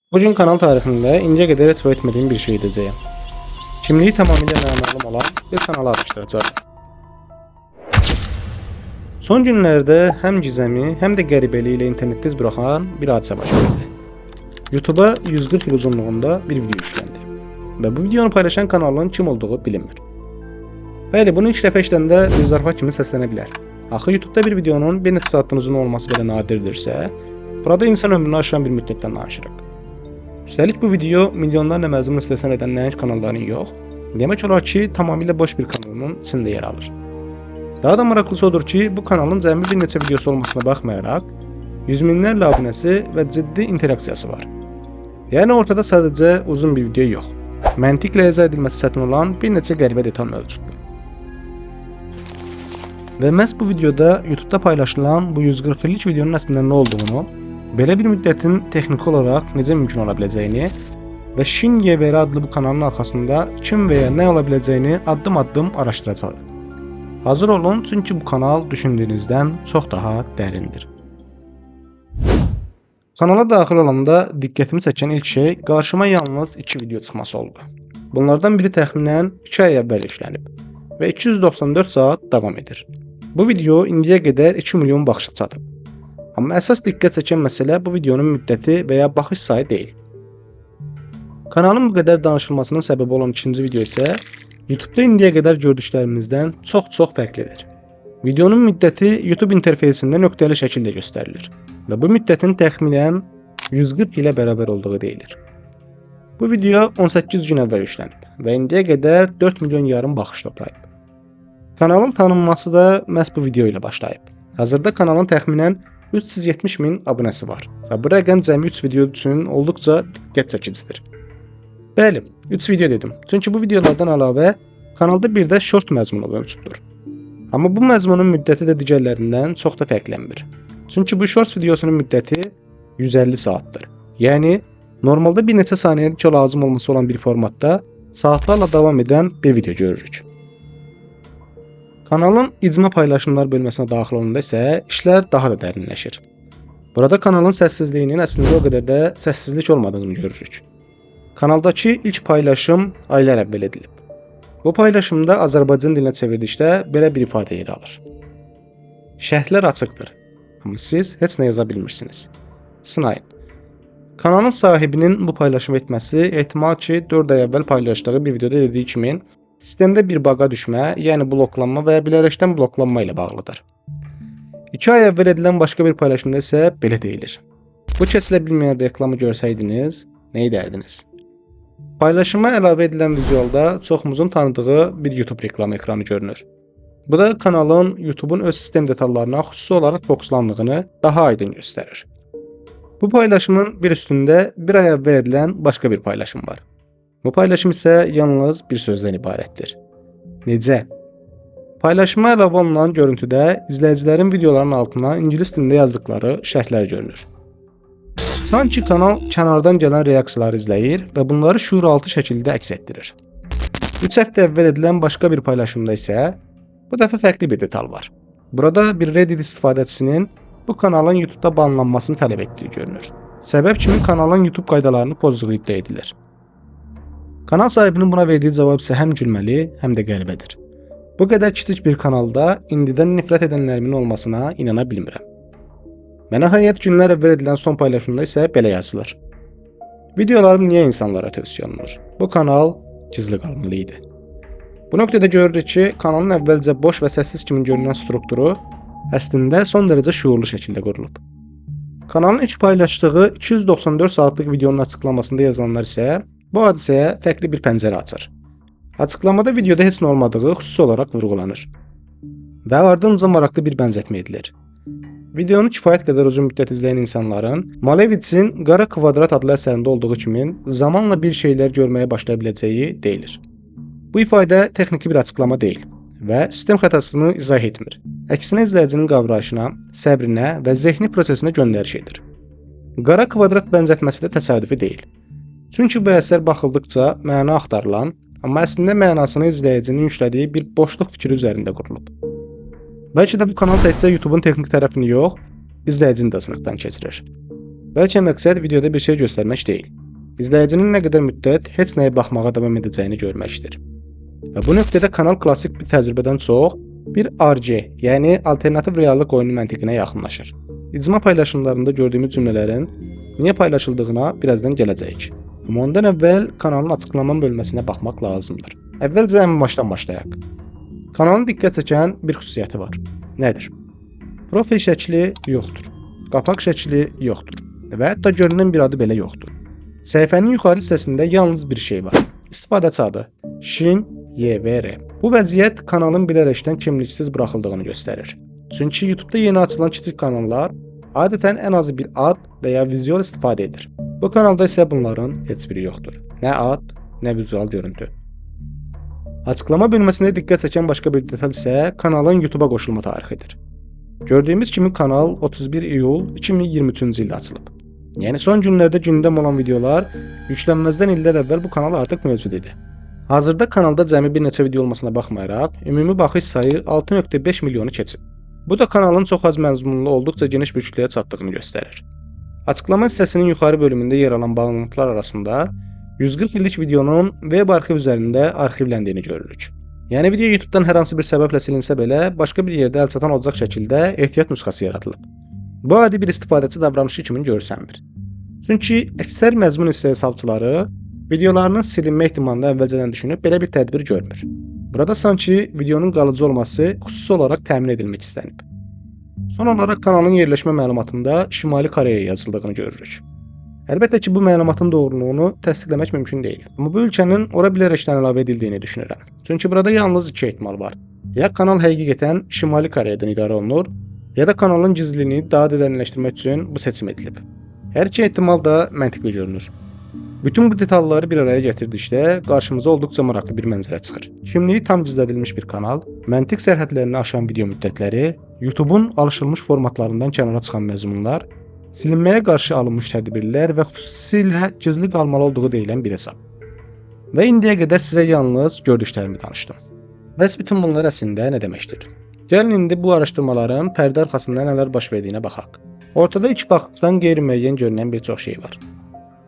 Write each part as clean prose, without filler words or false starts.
Bugün kanal tarixində indiyə qədər heç etmədiyim bir şey edəcəyəm. Kimliyi tamamilə naməlum olan bir kanalı araşdıracağım. Son günlərdə həm gizəmi, həm də qəribəliyi ilə internetdə iz buraxan bir hadisə baş verdi. YouTube'a 140 il uzunluğunda bir video yükləndi və bu videonu paylaşan kanalın kim olduğu bilinmir. Bəli, bunu ilk dəfə işləndə bir zarafat kimi səslənə bilər. Axı YouTube'da bir videonun bir neçə saatdan uzun olması belə nadirdirsə, burada insan ömrünü aşan bir müddətdən danışırıq. Üstəlik bu video milyonlarla məzmun istehsal edən nəinki kanalların yox, demək olar ki, tamamilə boş bir kanalın içində yer alır. Daha da maraqlısı odur ki, bu kanalın cəmi bir neçə videosu olmasına baxmayaraq, yüz minlərlə abunəsi və ciddi interaksiyası var. Yəni ortada sadəcə uzun bir video yox, məntiqlə izah edilməsi çətin olan bir neçə qəribə detal mövcuddur. Və məhz bu videoda YouTube'da paylaşılan bu 140 illik videonun əslində nə olduğunu, belə bir müddətin texniki olaraq necə mümkün ola biləcəyini və Shin-Yeveri adlı bu kanalın arxasında kim və ya nə ola biləcəyini addım-addım araşdıracağıq. Hazır olun, çünki bu kanal düşündüyünüzdən çox daha dərindir. Kanala daxil olanda diqqətimi çəkən ilk şey qarşıma yalnız 2 video çıxması oldu. Bunlardan biri təxminən 2 ay əvvəl işlənib və 294 saat davam edir. Bu video indiyə qədər 2 milyon baxışa çatıb. Amma əsas diqqət çəkən məsələ bu videonun müddəti və ya baxış sayı deyil. Kanalın bu qədər danışılmasının səbəbi olan ikinci video isə YouTube'da indiyə qədər gördüklərimizdən çox fərqlidir. Videonun müddəti YouTube interfeysində nöqtəli şəkildə göstərilir və bu müddətin təxminən 140 ilə bərabər olduğu deyilir. Bu video 18 gün əvvəl işlənib və indiyə qədər 4 milyon yarım baxış toplayıb. Kanalın tanınması da məhz bu video ilə başlayıb. Hazırda kanalın təxminən 370 min abunəsi var və bu rəqəm cəmi 3 video üçün olduqca diqqət çəkicidir. Bəli, 3 video dedim, çünki bu videolardan əlavə kanalda bir də short məzmunu mövcuddur. Amma bu məzmunun müddəti də digərlərindən çox da fərqlənmir. Çünki bu short videosunun müddəti 150 saatdır. Yəni, normalda bir neçə saniyəlik lazım olması olan bir formatda saatlarla davam edən bir video görürük. Kanalın icma paylaşımlar bölməsinə daxil olanda isə işlər daha da dərinləşir. Burada kanalın səssizliyinin əslində o qədər də səssizlik olmadığını görürük. Kanaldakı ilk paylaşım aylar əvvəl edilib. Bu paylaşımda Azərbaycan dilinə çevirdikdə belə bir ifadə yer alır. Şərhlər açıqdır, amma siz heç nə yaza bilmirsiniz. Sınayın. Kanalın sahibinin bu paylaşım etməsi ehtimal ki, 4 ay əvvəl paylaşdığı bir videoda dediyi kimi sistemdə bir baqa düşmə, yəni bloklanma və ya bilərəkdən bloklanma ilə bağlıdır. 2 ay əvvəl edilən başqa bir paylaşımda isə belə deyilir. Bu kəsilə bilməyən reklamı görsəydiniz, nə edərdiniz? Paylaşıma əlavə edilən vizualda çoxumuzun tanıdığı bir YouTube reklamı ekranı görünür. Bu da kanalın YouTube'un öz sistem detallarına xüsusi olaraq fokuslandığını daha aydın göstərir. Bu paylaşımın bir üstündə bir ay əvvəl edilən başqa bir paylaşım var. Bu paylaşım isə yalnız bir sözdən ibarətdir. Necə? Paylaşıma əlavə olunan görüntüdə izləyicilərin videoların altına ingilis dilində yazdıqları şərhlər görünür. Sanki kanal kənardan gələn reaksiyaları izləyir və bunları şuuraltı şəkildə əks etdirir. 3 həftə əvvəl edilən başqa bir paylaşımda isə bu dəfə fərqli bir detal var. Burada bir Reddit istifadəçisinin bu kanalın YouTube'da banlanmasını tələb etdiyi görünür. Səbəb kimi kanalın YouTube qaydalarını pozduğu iddia edilir. Kanal sahibinin buna verdiyi cavab isə həm gülməli, həm də qəribədir. Bu qədər kiçik bir kanalda indidən nifrət edənlərimin olmasına inana bilmirəm. Mənə nəhayət günlər əvvəl edilən son paylaşımda isə belə yazılır. Videolarım niyə insanlara tövsiyə olunur? Bu kanal gizli qalmalı idi. Bu nöqtədə görürük ki, kanalın əvvəlcə boş və səssiz kimi görünən strukturu əslində son dərəcə şuurlu şəkildə qurulub. Kanalın ilk paylaşdığı 294 saatlıq videonun açıqlamasında yazılanlar isə bu hadisəyə fərqli bir pəncərə açır. Açıqlamada videoda heç nə olmadığı xüsusi olaraq vurğulanır və ardınca maraqlı bir bənzətmə edilir. Videonu kifayət qədər uzun müddət izləyən insanların Maleviçin Qara Kvadrat adlı əsərində olduğu kimi zamanla bir şeylər görməyə başlaya biləcəyi deyilir. Bu ifadə texniki bir açıqlama deyil və sistem xətasını izah etmir. Əksinə izləyicinin qavrayışına, səbrinə və zehni prosesinə göndəriş edir. Qara Kvadrat bənzətməsi də təsadüfi deyil. Çünki bu əsər baxıldıqca məna axtarılan, amma əslində mənasını izləyicinin yüklədiyi bir boşluq fikri üzərində qurulub. Bəlkə də bu kanal təkcə YouTube'un texnik tərəfini yox, izləyicini də sınıqdan keçirir. Bəlkə məqsəd videoda bir şey göstərmək deyil. izləyicinin nə qədər müddət heç nəyə baxmağa davam edəcəyini görməkdir. Və bu nöqtədə kanal klassik bir təcrübədən çox bir RC, yəni alternativ reallıq oyunu məntiqinə yaxınlaşır. İcma paylaşımlarında gördüyümüz cümlələrin niyə paylaşıldığına birazdan gələcəyik. Amma ondan əvvəl kanalın açıqlama bölməsinə baxmaq lazımdır. Əvvəlcə ən başdan başlayaq. Kanalın diqqət çəkən bir xüsusiyyəti var. Nədir? Profil şəkli yoxdur. Qapaq şəkli yoxdur. Və hətta görünən bir adı belə yoxdur. Səhifənin yuxarı hissəsində yalnız bir şey var. İstifadəçi adı Shin YVR. Bu vəziyyət kanalın bilərəkdən kimliksiz buraxıldığını göstərir. Çünki YouTube-da yeni açılan kiçik kanallar adətən ən azı bir ad və ya vizual istifadə edir. Bu kanalda isə bunların heç biri yoxdur. Nə ad, nə vizual görüntü. Açıqlama bölməsində diqqət çəkən başqa bir detal isə kanalın YouTube-a qoşulma tarixidir. Gördüyümüz kimi kanal 31 iyul 2023-cü ildə açılıb. Yəni son günlərdə gündəm olan videolar yüklənməzdən illər əvvəl bu kanal artıq mövcud idi. Hazırda kanalda cəmi bir neçə video olmasına baxmayaraq, ümumi baxış sayı 6.5 milyonu keçib. Bu da kanalın çox az məzmunlu olduqca geniş bir kütləyə çatdığını göstərir. Açıqlama hissəsinin yuxarı bölümündə yer alan bağlantılar arasında 140 illik videonun web arxiv üzərində arxivləndiyini görürük. Yəni video YouTube-dan hər hansı bir səbəblə silinsə belə, başqa bir yerdə əlçatan olacaq şəkildə ehtiyat nüsxəsi yaradılıb. Bu adi bir istifadəçi davranışı kimi görsənmir. Çünki əksər məzmun istehsalçıları videolarının silinmə ehtimalını əvvəlcədən düşünüb belə bir tədbir görmür. Burada sanki videonun qalıcı olması xüsusi olaraq təmin edilmək istənib. Son olaraq kanalın yerləşmə məlumatında Şimali Koreya yazıldığını görürük. Əlbəttə ki, bu məlumatın doğruluğunu təsdiqləmək mümkün deyil. Amma bu ölkənin ora bilərəkdən əlavə edildiyini düşünürəm. Çünki burada yalnız iki ehtimal var. Ya kanal həqiqətən Şimali Koreyadan idarə olunur, ya da kanalın gizliliyini daha da dərinləşdirmək üçün bu seçim edilib. Hər iki ehtimal da məntiqli görünür. Bütün bu detalları bir araya gətirdikdə qarşımıza olduqca maraqlı bir mənzərə çıxır. Kimliyi tam gizlədilmiş bir kanal, məntiq sərhədlərini aşan video müddətləri, YouTube-un alışılmış formatlarından kənara çıxan məzmunlar, silinməyə qarşı alınmış tədbirlər və xüsusilə gizli qalmalı olduğu deyilən bir hesab. Və indiyə qədər sizə yalnız gördüklərimi danışdım. Bəs bütün bunlar əslində nə deməkdir? Gəlin indi bu araşdırmaların pərdə arxasında nələr baş verdiyinə baxaq. Ortada ilk baxışdan qeyri-müəyyən görünən bir çox şey var.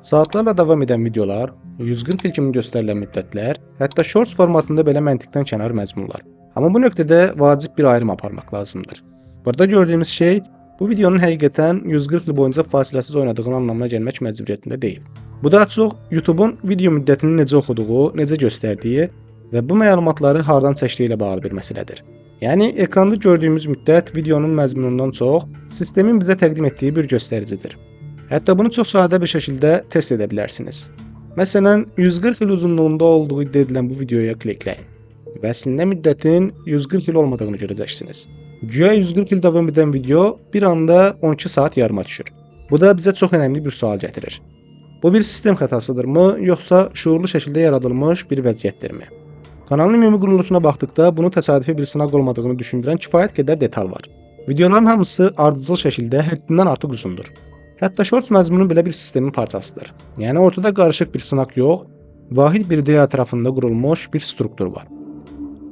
Saatlarla davam edən videolar, 140 il kimi göstərilən müddətlər, hətta shorts formatında belə məntiqdən kənar məzmunlar. Amma bu nöqtədə vacib bir ayrım aparmaq lazımdır. Burada gördüyümüz şey, bu videonun həqiqətən 140 il boyunca fasiləsiz oynadığının anlamına gəlmək məcburiyyətində deyil. Bu daha çox YouTube-un video müddətini necə oxuduğu, necə göstərdiyi və bu məlumatları hardan çəkdiyi ilə bağlı bir məsələdir. Yəni, ekranda gördüyümüz müddət videonun məzmunundan çox, sistemin bizə təqdim etdiyi bir göstəricidir. Hətta bunu çox sadə bir şəkildə test edə bilərsiniz. Məsələn, 140 il uzunluğunda olduğu iddia edilən bu videoya klikləyin. Və əslində müddətin 140 il olmadığını görəcəksiniz. Güya 140 il davam edən video bir anda 12 saat yarıma düşür. Bu da bizə çox önəmli bir sual gətirir. Bu bir sistem xətasıdırmı, yoxsa şuurlu şəkildə yaradılmış bir vəziyyətdirmi? Kanalın ümumi quruluşuna baxdıqda bunu təsadüfi bir sınaq olmadığını düşündürən kifayət qədər detal var. Videoların hamısı ardıcıl şəkildə həddindən artıq uzundur. Hətta shorts məzmunu belə bir sistemin parçasıdır. Yəni ortada qarışıq bir sınaq yox, vahid bir ideya ətrafında qurulmuş bir struktur var.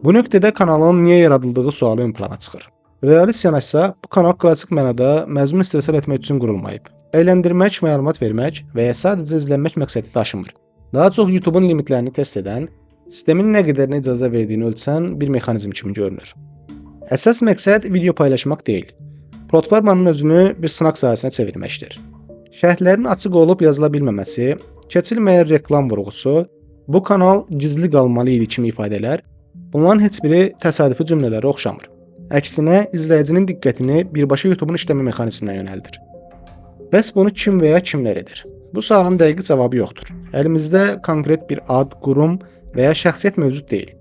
Bu nöqtədə kanalın niyə yaradıldığı sualı ön plana çıxır. Realist yanaşsa, bu kanal klassik mənada məzmun istehsal etmək üçün qurulmayıb. Əyləndirmək, məlumat vermək və ya sadəcə izlənmək məqsədi daşımır. Daha çox YouTube-un limitlərini test edən, sistemin nə qədərinə icazə verdiyini ölçən bir mexanizm kimi görünür. Əsas məqsəd video paylaşmaq deyil. Platformanın özünü bir sınaq sahəsinə çevirməkdir. Şərhlərin açıq olub yazıla bilməməsi, keçilməyən reklam vurğusu, bu kanal gizli qalmalı idi kimi ifadələr, bunların heç biri təsadüfi cümlələrə oxşamır. Əksinə, izləyicinin diqqətini birbaşa YouTube-un işləmə mexanizminə yönəldir. Bəs bunu kim və ya kimlər edir? Bu sualın dəqiq cavabı yoxdur. Əlimizdə konkret bir ad, qurum və ya şəxsiyyət mövcud deyil.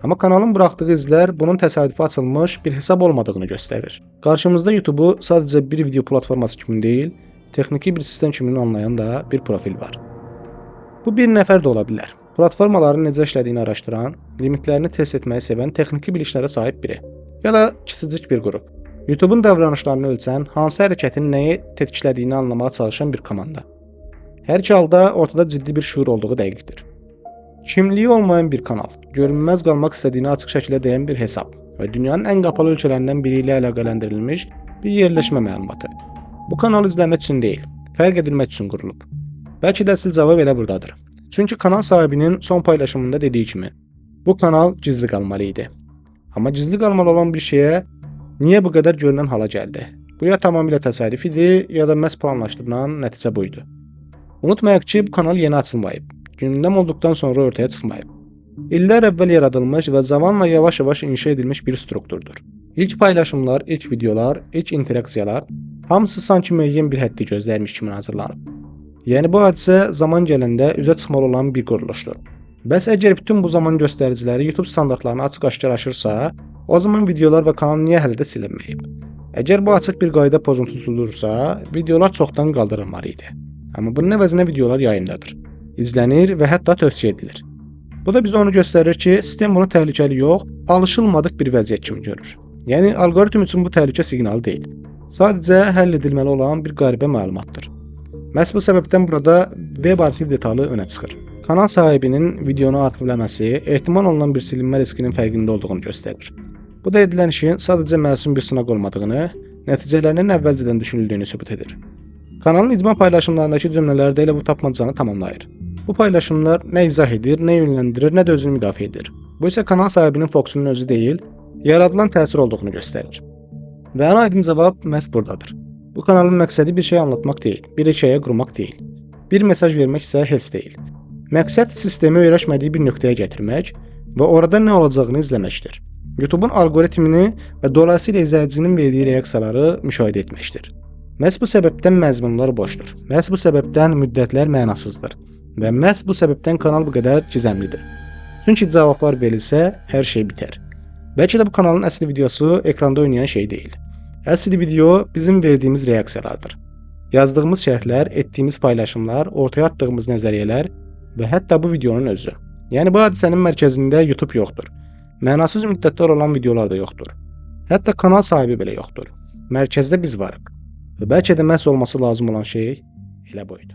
Amma kanalın buraxdığı izlər bunun təsadüfi açılmış bir hesab olmadığını göstərir. Qarşımızda YouTube-u sadəcə bir video platforması kimi deyil, texniki bir sistem kimi anlayan da bir profil var. Bu bir nəfər də ola bilər. Platformaların necə işlədiyini araşdıran, limitlərini test etməyi sevən texniki biliklərə sahib biri. Ya da kiçicik bir qrup. YouTube-un davranışlarını ölçən, hansı hərəkətin nəyi tetiklədiyini anlamağa çalışan bir komanda. Hər iki halda ortada ciddi bir şuur olduğu dəqiqdir. Kimliyi olmayan bir kanal, görünməz qalmaq istədiyini açıq şəkildə deyən bir hesab və dünyanın ən qapalı ölkələrindən biri ilə əlaqələndirilmiş bir yerləşmə məlumatı. Bu kanal izləmək üçün deyil, fərq edilmək üçün qurulub. Bəlkə də əsl cavab elə burdadır. Çünki kanal sahibinin son paylaşımında dediyi kimi, bu kanal gizli qalmalı idi. Amma gizli qalmalı olan bir şeyə niyə bu qədər görünən hala gəldi? Bu ya tamamilə təsadüf idi, ya da məhz planlaşdırılan nəticə buydu. Unutmayaq ki, bu kanal yeni açılmayıb. Gündəm olduqdan sonra ortaya çıxmayıb. İllər əvvəl yaradılmış və zamanla yavaş-yavaş inşa edilmiş bir strukturdur. İlk paylaşımlar, ilk videolar, ilk interaksiyalar hamısı sanki müəyyən bir həddi gözləyirmiş kimi hazırlanıb. Yəni bu hadisə zaman gələndə üzə çıxmalı olan bir quruluşdur. Bəs əgər bütün bu zaman göstəriciləri YouTube standartlarına açıq-aşkar aşırsa, o zaman videolar və kanal niyə hələ də silinməyib? Əgər bu açıq bir qayda pozuntusulursa, videolar çoxdan qaldırılmalı idi. Amma bunun əvəzinə videolar yayımdadır, izlənir və hətta tövsiyə edilir. Bu da bizə onu göstərir ki, sistem bunu təhlükəli yox, alışılmadıq bir vəziyyət kimi görür. Yəni alqoritm üçün bu təhlükə siqnalı deyil. Sadəcə həll edilməli olan bir qəribə məlumatdır. Məhz bu səbəbdən burada web arxiv detalı önə çıxır. Kanal sahibinin videonu arxivləməsi ehtimal olunan bir silinmə riskinin fərqində olduğunu göstərir. Bu da edilən işin sadəcə məsum bir sınaq olmadığını, nəticələrinin əvvəlcədən düşünüldüyünü sübut edir. Kanalın icma paylaşımlarındakı cümlələr də elə bu tapmacanı tamamlayır. Bu paylaşımlar nə izah edir, nə yönləndirir, nə də özünü müdafiə edir. Bu isə kanal sahibinin fokusunun özü deyil, yaradılan təsir olduğunu göstərir. Və ən aydın cavab məhz buradadır. Bu kanalın məqsədi bir şey anlatmaq deyil, bir hekayə qurmaq deyil. Bir mesaj vermək isə heç deyil. Məqsəd sistemi öyrəşmədiyi bir nöqtəyə gətirmək və orada nə olacağını izləməkdir. YouTube-un alqoritmini və dolayısıyla izləyicinin verdiyi reaksiyaları müşahidə etməkdir. Məhz bu səbəbdən məzmunlar boşdur. Məhz bu səbəbdən müddətlər mənasızdır. Və məhz bu səbəbdən kanal bu qədər gizəmlidir. Çünki cavablar verilsə, hər şey bitər. Bəlkə də bu kanalın əsl videosu ekranda oynayan şey deyil. Əsl video bizim verdiyimiz reaksiyalardır. Yazdığımız şərhlər, etdiyimiz paylaşımlar, ortaya atdığımız nəzəriyyələr və hətta bu videonun özü. Yəni bu hadisənin mərkəzində YouTube yoxdur. Mənasız müddətlər olan videolar da yoxdur. Hətta kanal sahibi belə yoxdur. Mərkəzdə biz varıq. Və bəlkə də məhz olması lazım olan şey elə buydu.